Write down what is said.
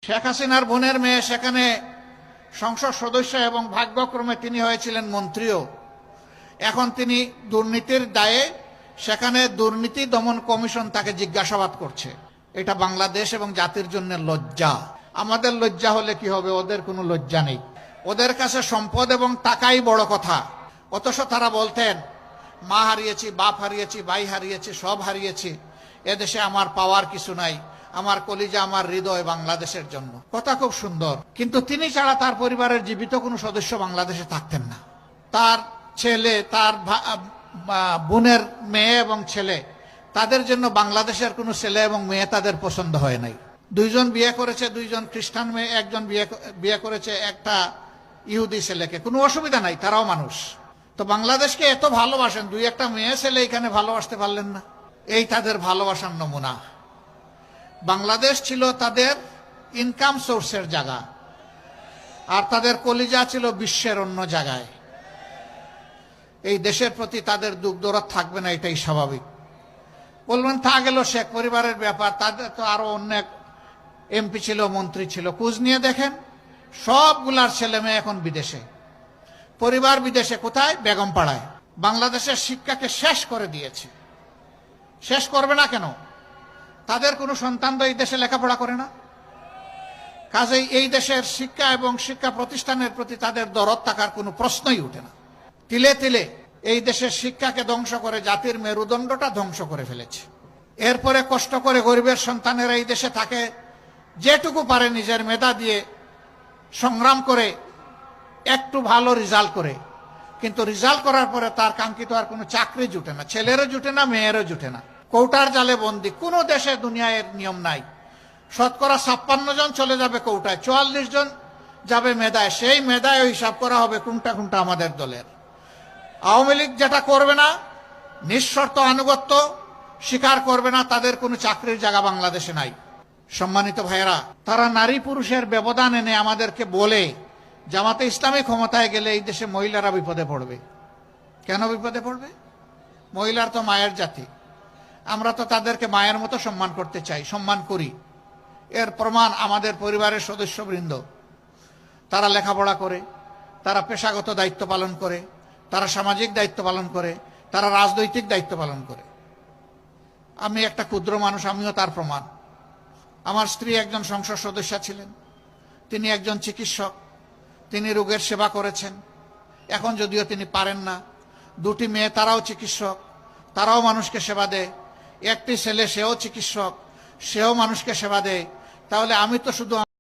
শেখ হাসিনার বোনের মেয়ে সেখানে সংসদ সদস্য এবং ভাগ্যক্রমে তিনি হয়েছিলেন মন্ত্রীও। এখন তিনি দুর্নীতির দায়ে সেখানে দুর্নীতি দমন কমিশন তাকে জিজ্ঞাসাবাদ করছে। এটা বাংলাদেশ এবং জাতির জন্য লজ্জা। আমাদের লজ্জা হলে কি হবে? ওদের কোনো লজ্জা নেই। ওদের কাছে সম্পদ এবং টাকাই বড় কথা। অথচ তারা বলতেন মা হারিয়েছি, বাপ হারিয়েছি, ভাই হারিয়েছি, সব হারিয়েছি, এদেশে আমার পাওয়ার কিছু নাই, আমার কলিজা, আমার হৃদয় বাংলাদেশের জন্য। কথা খুব সুন্দর, কিন্তু তিনি ছাড়া তার পরিবারের জীবিত কোনো সদস্য বাংলাদেশে থাকতেন না। তার ছেলে, তার বোনের মেয়ে এবং ছেলে, তাদের জন্য বাংলাদেশের কোনো ছেলে এবং মেয়ে তাদের পছন্দ হয় নাই। দুইজন বিয়ে করেছে, দুইজন খ্রিস্টান মেয়ে, একজন বিয়ে করেছে একটা ইহুদি ছেলেকে। কোনো অসুবিধা নাই, তারাও মানুষ। তো বাংলাদেশকে এত ভালোবাসেন, দুই একটা মেয়ে ছেলে এখানে ভালোবাসতে পারলেন না। এই তাদের ভালোবাসার নমুনা। বাংলাদেশ ছিল তাদের ইনকাম সোর্সের জায়গা, আর তাদের কলিজা ছিল বিশ্বের অন্য জায়গায়। এই দেশের প্রতি তাদের দুঃখ দরদ থাকবে না, এটাই স্বাভাবিক। বলবেন তা গেল শেখ পরিবারের ব্যাপার, তাদের তো আরো অনেক এমপি ছিল, মন্ত্রী ছিল। খোঁজ নিয়ে দেখেন, সবগুলার ছেলে মেয়ে এখন বিদেশে। পরিবার বিদেশে। কোথায়? বেগমপাড়ায়। বাংলাদেশের শিক্ষাকে শেষ করে দিয়েছে। শেষ করবে না কেন? তাদের কোনো সন্তান তো এই দেশে লেখাপড়া করে না। কাজেই এই দেশের শিক্ষা এবং শিক্ষা প্রতিষ্ঠানের প্রতি তাদের দরদ থাকার কোনো প্রশ্নই উঠে না। তিলে তিলে এই দেশের শিক্ষাকে ধ্বংস করে জাতির মেরুদণ্ডটা ধ্বংস করে ফেলেছে। এরপরে কষ্ট করে গরিবের সন্তানেরা এই দেশে থাকে, যেটুকু পারে নিজের মেধা দিয়ে সংগ্রাম করে একটু ভালো রেজাল্ট করে। কিন্তু রেজাল্ট করার পরে তার কাঙ্ক্ষিত আর কোনো চাকরি জুটে না, ছেলেরও জুটে না, মেয়েরও জুটে না। কৌটার জালে বন্দি। কোনো দেশে দুনিয়ায় নিয়ম নাই। শতকরা 56 জন চলে যাবে কৌটায়, 44 জন যাবে মেধায়। সেই মেধায় হিসাব করা হবে কোনটা কোনটা আমাদের দলের। আওয়ামী লীগ যেটা করবে না, নিঃশর্ত আনুগত্য স্বীকার করবে না, তাদের কোনো চাকরির জায়গা বাংলাদেশে নাই। সম্মানিত ভাইয়েরা, তারা নারী পুরুষের ব্যবধান এনে আমাদেরকে বলে জামাতে ইসলামী ক্ষমতায় গেলে এই দেশে মহিলারা বিপদে পড়বে। কেন বিপদে পড়বে? মহিলার তো মায়ের জাতি। আমরা তো তাদেরকে মায়ের মতো সম্মান করতে চাই, সম্মান করি। এর প্রমাণ আমাদের পরিবারের সদস্যবৃন্দ। তারা লেখাপড়া করে, তারা পেশাগত দায়িত্ব পালন করে, তারা সামাজিক দায়িত্ব পালন করে, তারা রাজনৈতিক দায়িত্ব পালন করে। আমি একটা ক্ষুদ্র মানুষ, আমিও তার প্রমাণ। আমার স্ত্রী একজন সংসদ সদস্য ছিলেন, তিনি একজন চিকিৎসক, তিনি রোগের সেবা করেছেন। এখন যদিও তিনি পারেন না। দুটি মেয়ে, তারাও চিকিৎসক, তারাও মানুষকে সেবা দেয়। একটি ছেলে, সেও চিকিৎসক, সেও মানুষকে সেবা দেয়। তাহলে আমি তো শুধু